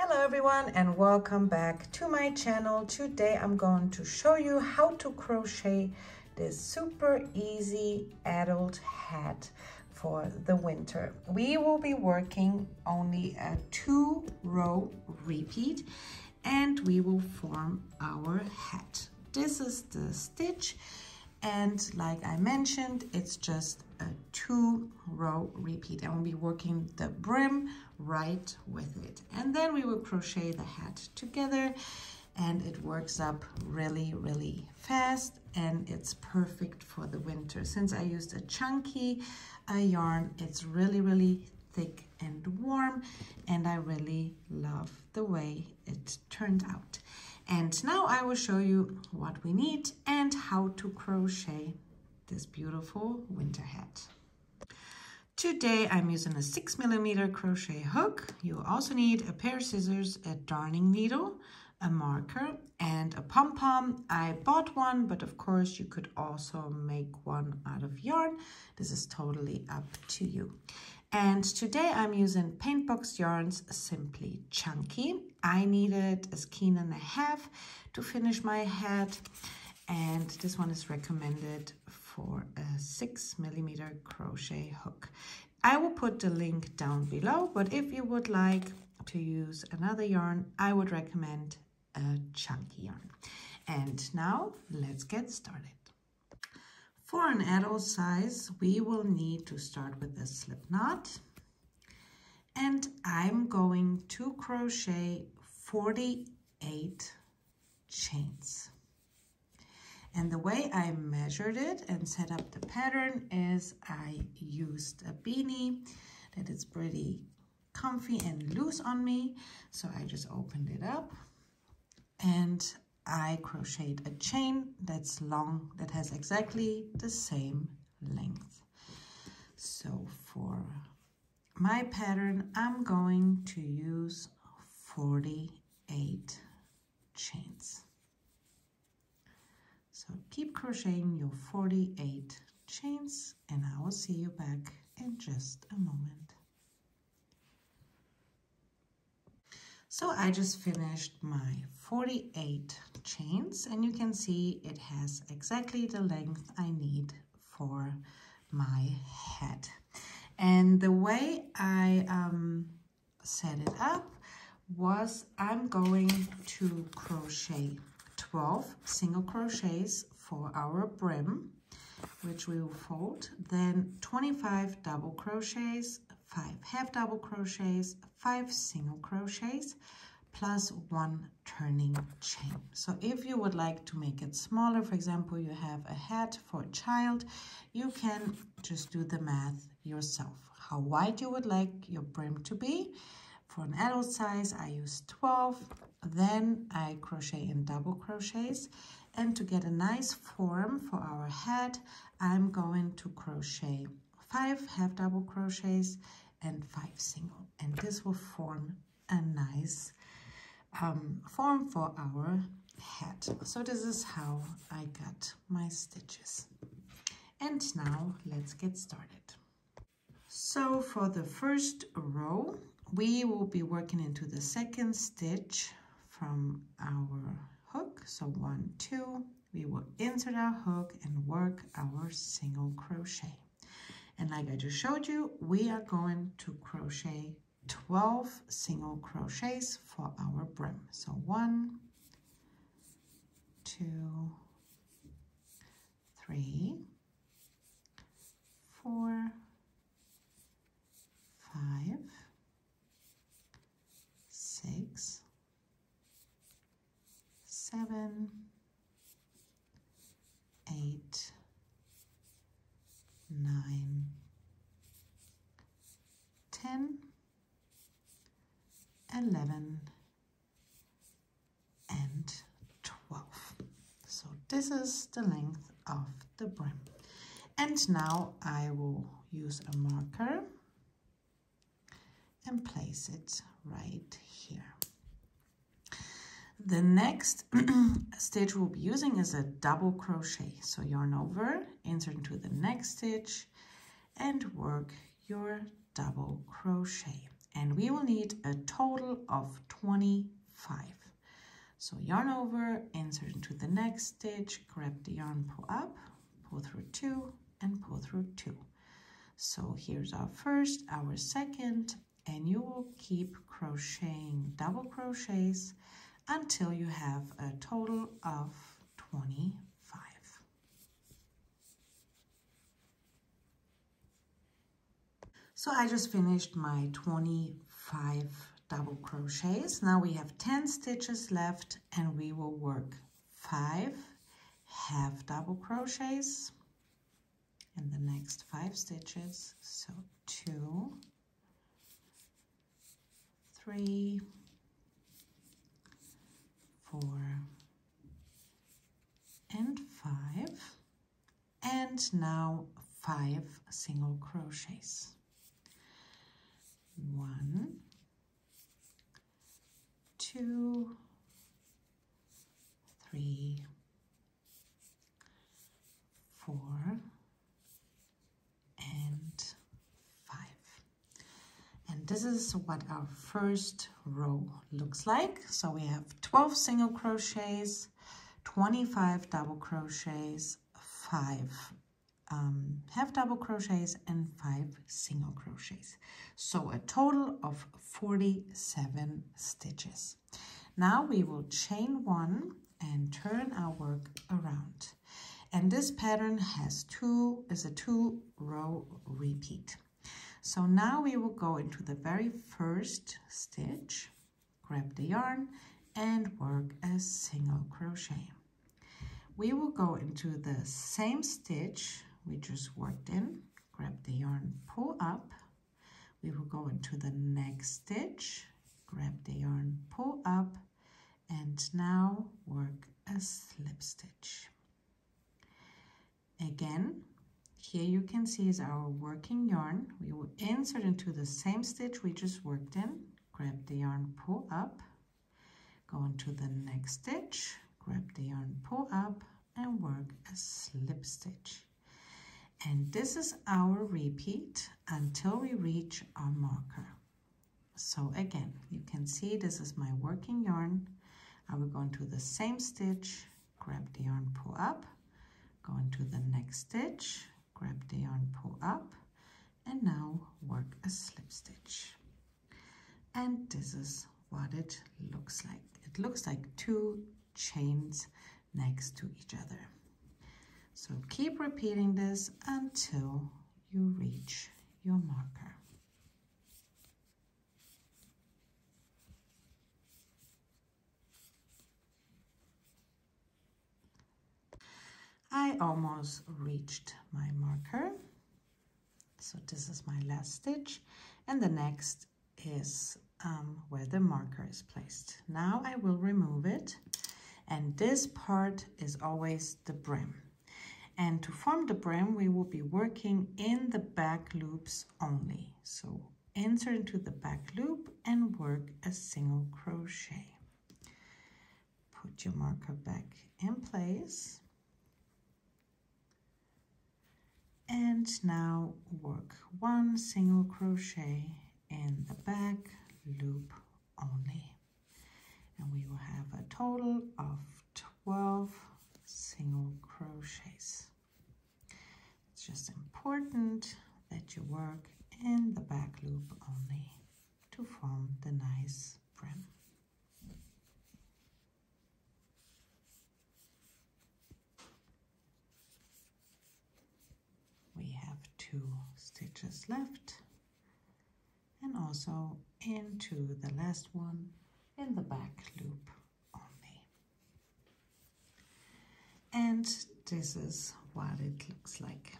Hello everyone and welcome back to my channel. Today I'm going to show you how to crochet this super easy adult hat for the winter. We will be working only a 2-row repeat and we will form our hat. This is the stitch, and like I mentioned, it's just a 2-row repeat, and we'll be working the brim right with it. And then we will crochet the hat together, and it works up really fast, and it's perfect for the winter. Since I used a chunky yarn, it's really thick and warm, and I really love the way it turned out. And now I will show you what we need and how to crochet this beautiful winter hat. Today I'm using a 6mm crochet hook. You also need a pair of scissors, a darning needle, a marker, and a pom-pom. I bought one, but of course you could also make one out of yarn. This is totally up to you. And today I'm using Paint Box Yarns Simply Chunky. I needed a skein and a half to finish my hat, and this one is recommended for a 6mm crochet hook. I will put the link down below, but if you would like to use another yarn, I would recommend a chunky yarn. And now let's get started. For an adult size, we will need to start with a slip knot, and I'm going to crochet 48 chains. And the way I measured it and set up the pattern is I used a beanie that is pretty comfy and loose on me. So I just opened it up and I crocheted a chain that's long, that has exactly the same length. So for my pattern, I'm going to use 48 chains. So keep crocheting your 48 chains, and I will see you back in just a moment. So I just finished my 48 chains, and you can see it has exactly the length I need for my hat. And the way I set it up was I'm going to crochet 12 single crochets for our brim, which we will fold, then 25 double crochets, 5 half double crochets, 5 single crochets, plus 1 turning chain. So if you would like to make it smaller, for example, you have a hat for a child, you can just do the math yourself, how wide you would like your brim to be. For an adult size, I use 12, then I crochet in double crochets, and to get a nice form for our hat, I'm going to crochet 5 half double crochets and 5 single, and this will form a nice form for our hat. So this is how I got my stitches. And now let's get started. So for the first row, we will be working into the second stitch from our hook. So 1, 2, we will insert our hook and work our single crochet. And like I just showed you, we are going to crochet 12 single crochets for our brim. So 1, 2, 3, 4, 5, 6, 7, 8, 9, 10, 11, and 12. So this is the length of the brim. And now I will use a marker and place it right here. The next stitch we'll be using is a double crochet. So yarn over, insert into the next stitch, and work your double crochet. and we will need a total of 25. So yarn over, insert into the next stitch, grab the yarn, pull up, pull through 2, and pull through 2. So here's our first, our second, and you will keep crocheting double crochets until you have a total of 25. So I just finished my 25 double crochets. Now we have 10 stitches left, and we will work 5 half double crochets in the next 5 stitches. So 2, 3, 4, and 5, and now 5 single crochets. 1, 2, 3, 4, and 5. And this is what our first row looks like. So we have 12 single crochets, 25 double crochets, 5 half double crochets, and 5 single crochets. So a total of 47 stitches. Now we will chain 1 and turn our work around. And this pattern is a 2-row repeat. So now we will go into the very first stitch, grab the yarn, and work a single crochet. We will go into the same stitch we just worked in, grab the yarn, pull up. We will go into the next stitch, grab the yarn, pull up, and now work a slip stitch. Again, here you can see is our working yarn. We will insert into the same stitch we just worked in, grab the yarn, pull up, go into the next stitch, grab the yarn, pull up, and work a slip stitch. And this is our repeat until we reach our marker. So again, you can see this is my working yarn. I will go into the same stitch, grab the yarn, pull up, go into the next stitch, grab the yarn, pull up, and now work a slip stitch. And this is what it looks like. It looks like 2 chains next to each other. So keep repeating this until you reach your marker. I almost reached my marker. So this is my last stitch, and the next is where the marker is placed. Now I will remove it, and this part is always the brim. And to form the brim, we will be working in the back loops only. So insert into the back loop and work a single crochet. Put your marker back in place. And now work 1 single crochet in the back loop only. And we will have a total of 12 single crochets. It's just important that you work in the back loop only to form the nice brim. We have 2 stitches left, and also into the last one in the back loop only. And this is what it looks like.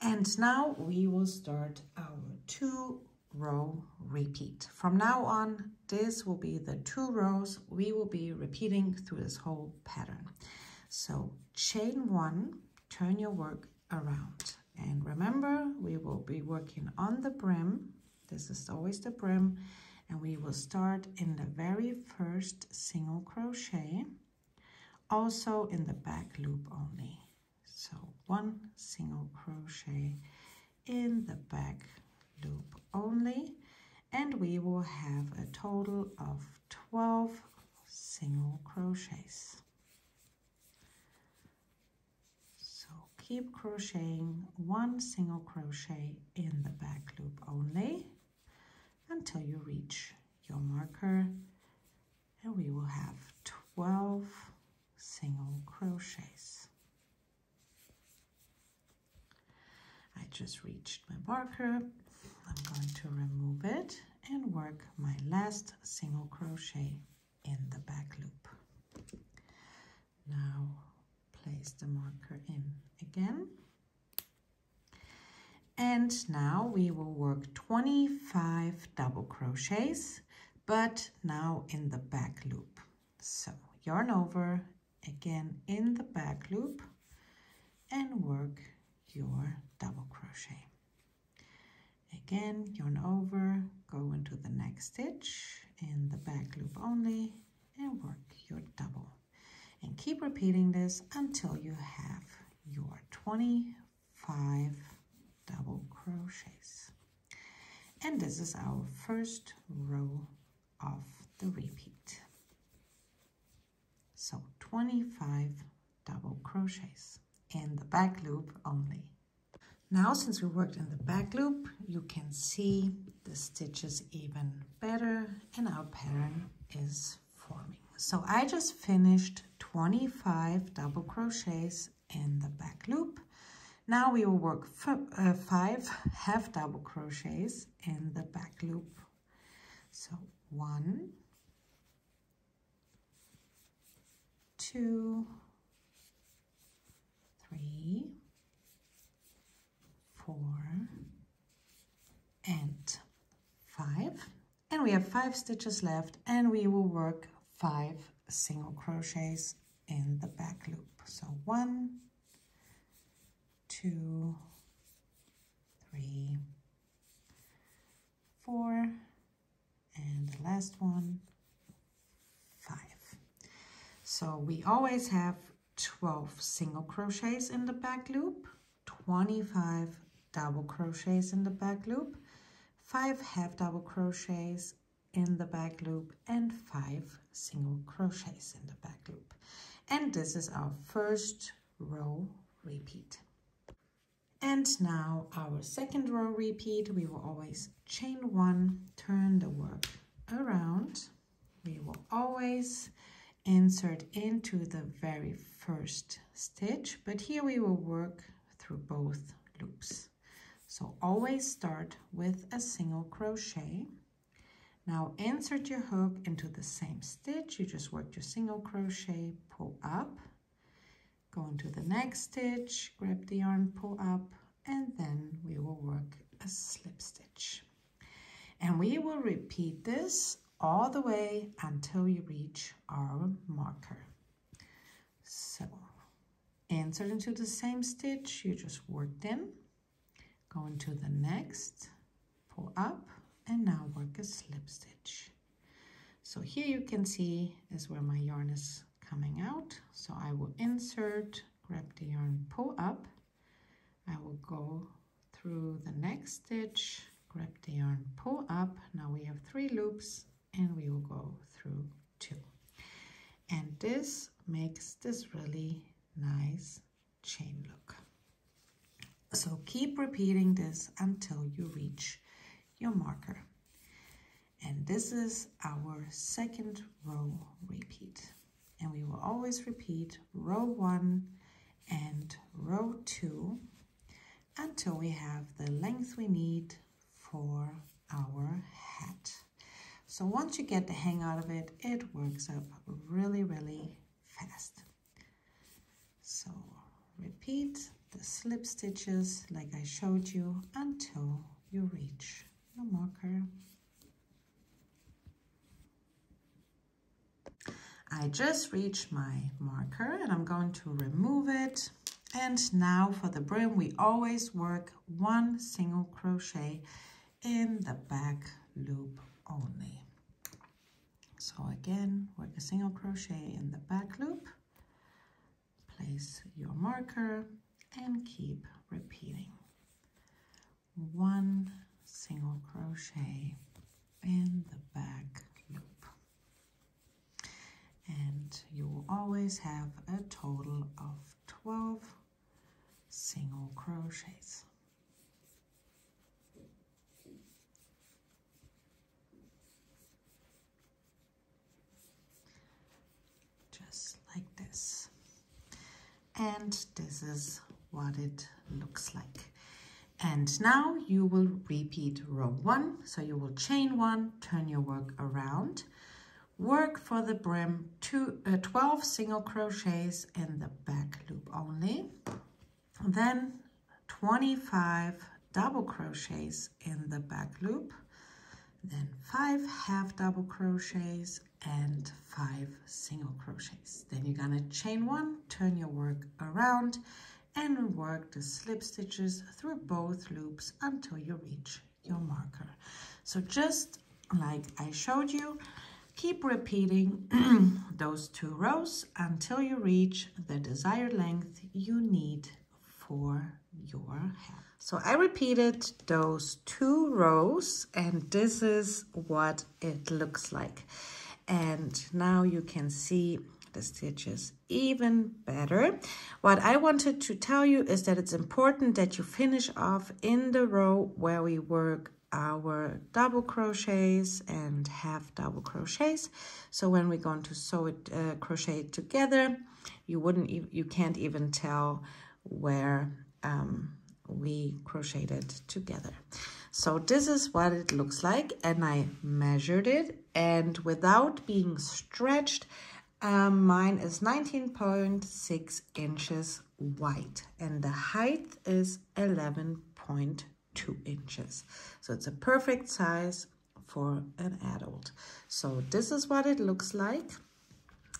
And now we will start our 2-row repeat. From now on, this will be the 2 rows we will be repeating through this whole pattern. So chain 1, turn your work around. And remember, we will be working on the brim. This is always the brim. And we will start in the very first single crochet, also in the back loop only. So 1 single crochet in the back loop only, and we will have a total of 12 single crochets. So keep crocheting 1 single crochet in the back loop only until you reach your marker, and we will have 12 single crochets. I just reached my marker. I'm going to remove it and work my last single crochet in the back loop. Now place the marker in again. And now we will work 25 double crochets, but now in the back loop. So yarn over again in the back loop and work your double crochet. Again, yarn over, go into the next stitch in the back loop only and work your double. And keep repeating this until you have your 25 double crochets. And this is our first row of the repeat. So 25 double crochets in the back loop only. Now, since we worked in the back loop, you can see the stitches even better and our pattern is forming. So I just finished 25 double crochets in the back loop. Now we will work 5 half double crochets in the back loop. So 1, 2, 3, 4, and 5. And we have 5 stitches left, and we will work 5 single crochets in the back loop. So 1, 2, 3, 4, and the last one, 5. So we always have 12 single crochets in the back loop, 25 double crochets in the back loop, 5 half double crochets in the back loop, and 5 single crochets in the back loop. And this is our first row repeat. And now our second row repeat, we will always chain 1, turn the work around. We will always insert into the very first stitch, but here we will work through both loops. So always start with a single crochet. Now insert your hook into the same stitch. You just worked your single crochet, pull up, go into the next stitch, grab the yarn, pull up, and then we will work a slip stitch. And we will repeat this all the way until you reach our marker. So insert into the same stitch you just worked in, go into the next, pull up, and now work a slip stitch. So here you can see is where my yarn is coming out. So I will insert, grab the yarn, pull up. I will go through the next stitch, grab the yarn, pull up. Now we have 3 loops and we will go through 2. And this makes this really nice chain look. So keep repeating this until you reach your marker. And this is our second row repeat. And we will always repeat row 1 and row 2 until we have the length we need for our hat. So once you get the hang out of it, it works up really, really fast. So repeat the slip stitches like I showed you until you reach your marker. I just reached my marker and I'm going to remove it. And now for the brim, we always work 1 single crochet in the back loop only. So again, work a single crochet in the back loop, place your marker and keep repeating. 1 single crochet in the back loop. And you will always have a total of 12 single crochets. Just like this. And this is what it looks like. And now you will repeat row 1. So you will chain 1, turn your work around, work for the brim 12 single crochets in the back loop only, then 25 double crochets in the back loop, then 5 half double crochets and 5 single crochets. Then you're gonna chain 1, turn your work around, and work the slip stitches through both loops until you reach your marker. So just like I showed you, keep repeating those 2 rows until you reach the desired length you need for your hat. So I repeated those 2 rows, and this is what it looks like. And now you can see the stitches even better. What I wanted to tell you is that it's important that you finish off in the row where we work our double crochets and half double crochets. So when we're going to sew it, crochet it together, you can't even tell where we crocheted together. So this is what it looks like, and I measured it, and without being stretched, mine is 19.6 inches wide, and the height is 11.2 inches. So it's a perfect size for an adult. So this is what it looks like.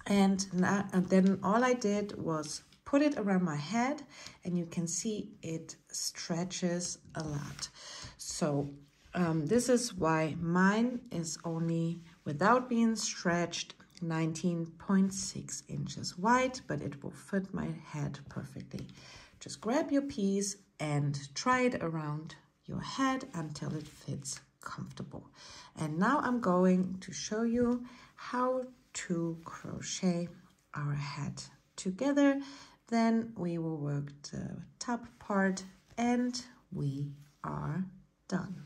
And then all I did was put it around my head, and you can see it stretches a lot. So this is why mine is only, without being stretched, 19.6 inches wide, but it will fit my head perfectly. Just grab your piece and try it around your head until it fits comfortable. And now I'm going to show you how to crochet our hat together. Then we will work the top part and we are done.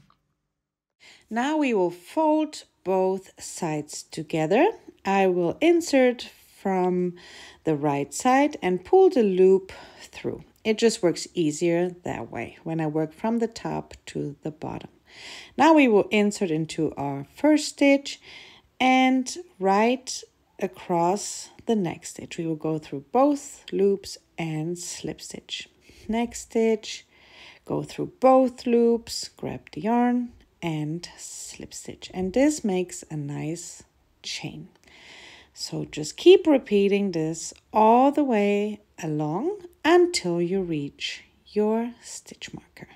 Now we will fold both sides together. I will insert from the right side and pull the loop through. It just works easier that way when I work from the top to the bottom. Now we will insert into our first stitch and right across the next stitch. We will go through both loops and slip stitch. Next stitch, go through both loops, grab the yarn and slip stitch. And this makes a nice chain. So just keep repeating this all the way along until you reach your stitch marker.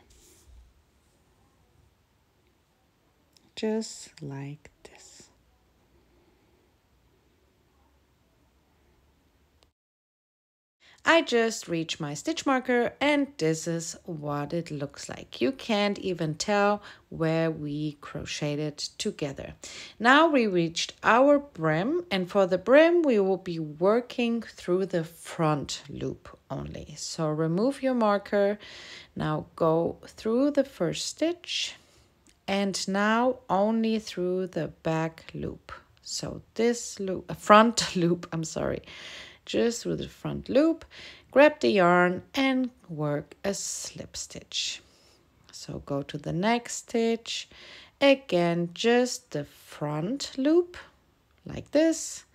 Just like this. I just reached my stitch marker, and this is what it looks like. You can't even tell where we crocheted together. Now we reached our brim, and for the brim we will be working through the front loop only. So remove your marker, now go through the first stitch, and now only through the back loop. So this loop, front loop, I'm sorry. Just through the front loop, grab the yarn and work a slip stitch. So go to the next stitch, again just the front loop like this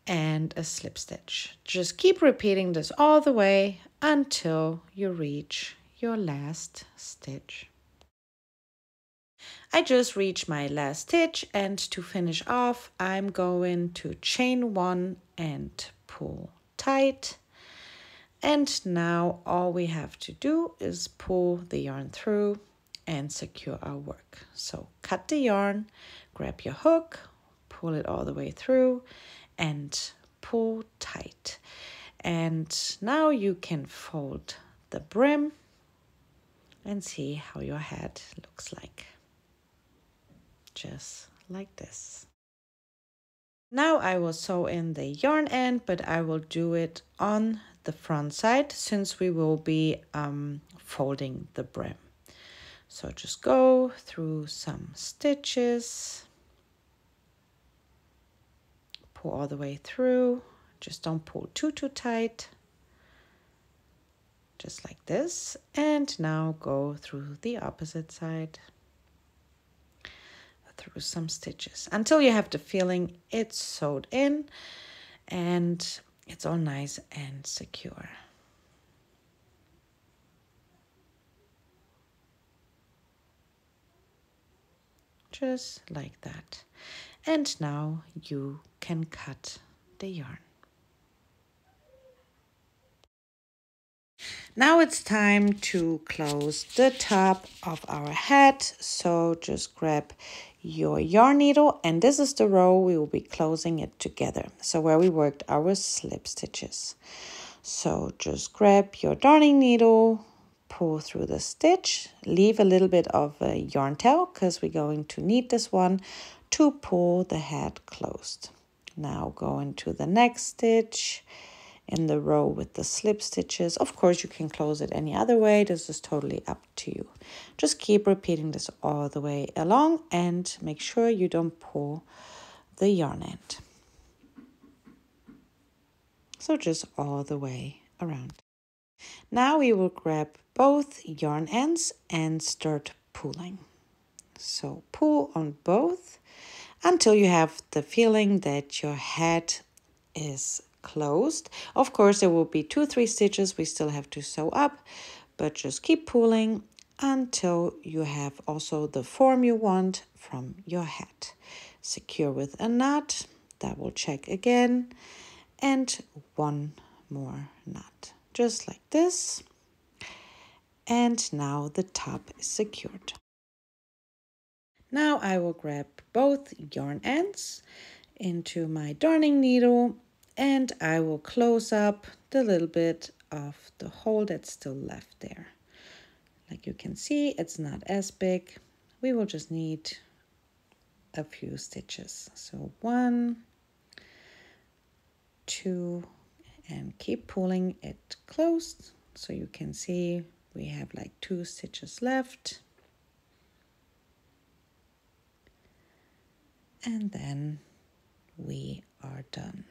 and a slip stitch. Just keep repeating this all the way until you reach your last stitch. I just reached my last stitch, and to finish off I'm going to chain 1 and pull tight, and now all we have to do is pull the yarn through and secure our work. So cut the yarn, grab your hook, pull it all the way through and pull tight. And now you can fold the brim and see how your hat looks like. Just like this. Now I will sew in the yarn end, but I will do it on the front side since we will be folding the brim. So just go through some stitches, pull all the way through. Just don't pull too tight. Just like this. And now go through the opposite side. Through some stitches until you have the feeling it's sewed in and it's all nice and secure. Just like that. And now you can cut the yarn. Now it's time to close the top of our hat. So just grab your yarn needle, and this is the row we will be closing it together. So where we worked our slip stitches. So just grab your darning needle, pull through the stitch, leave a little bit of a yarn tail because we're going to need this one to pull the hat closed. Now go into the next stitch in the row with the slip stitches. Of course, you can close it any other way. This is totally up to you. Just keep repeating this all the way along and make sure you don't pull the yarn end. So just all the way around. Now we will grab both yarn ends and start pulling. So pull on both until you have the feeling that your hat is closed. Of course, there will be 2-3 stitches we still have to sew up, but just keep pulling until you have also the form you want from your hat. Secure with a knot, double check again, and one more knot, just like this. And now the top is secured. Now I will grab both yarn ends into my darning needle and I will close up the little bit of the hole that's still left there. Like you can see, it's not as big. We will just need a few stitches. So 1, 2, and keep pulling it closed. So you can see we have like 2 stitches left. And then we are done.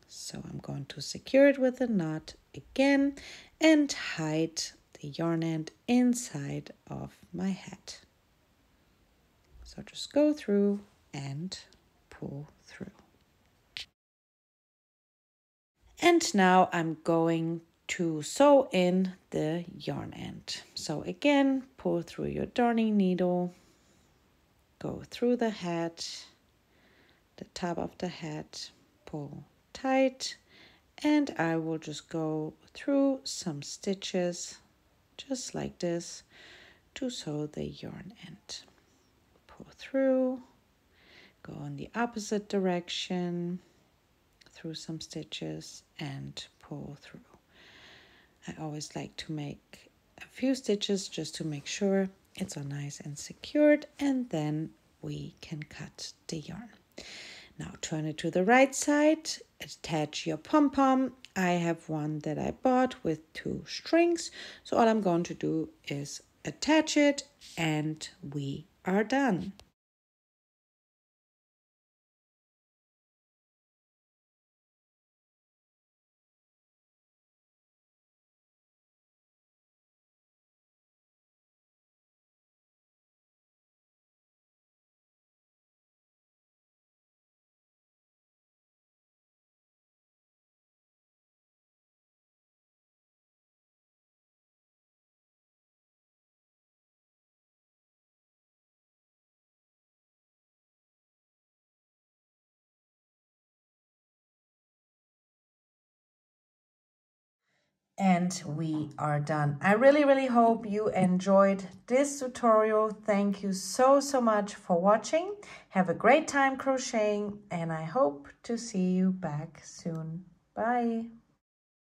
So I'm going to secure it with a knot again and hide the yarn end inside of my hat. So just go through and pull through. And now I'm going to sew in the yarn end. So again, pull through your darning needle, go through the hat, the top of the hat, pull tight, and I will just go through some stitches just like this to sew the yarn end. Pull through, go in the opposite direction through some stitches and pull through. I always like to make a few stitches just to make sure it's all nice and secured, and then we can cut the yarn. Now turn it to the right side, attach your pom-pom. I have one that I bought with 2 strings. So all I'm going to do is attach it and we are done. And we are done. I really hope you enjoyed this tutorial. Thank you so much for watching. Have a great time crocheting and I hope to see you back soon. Bye.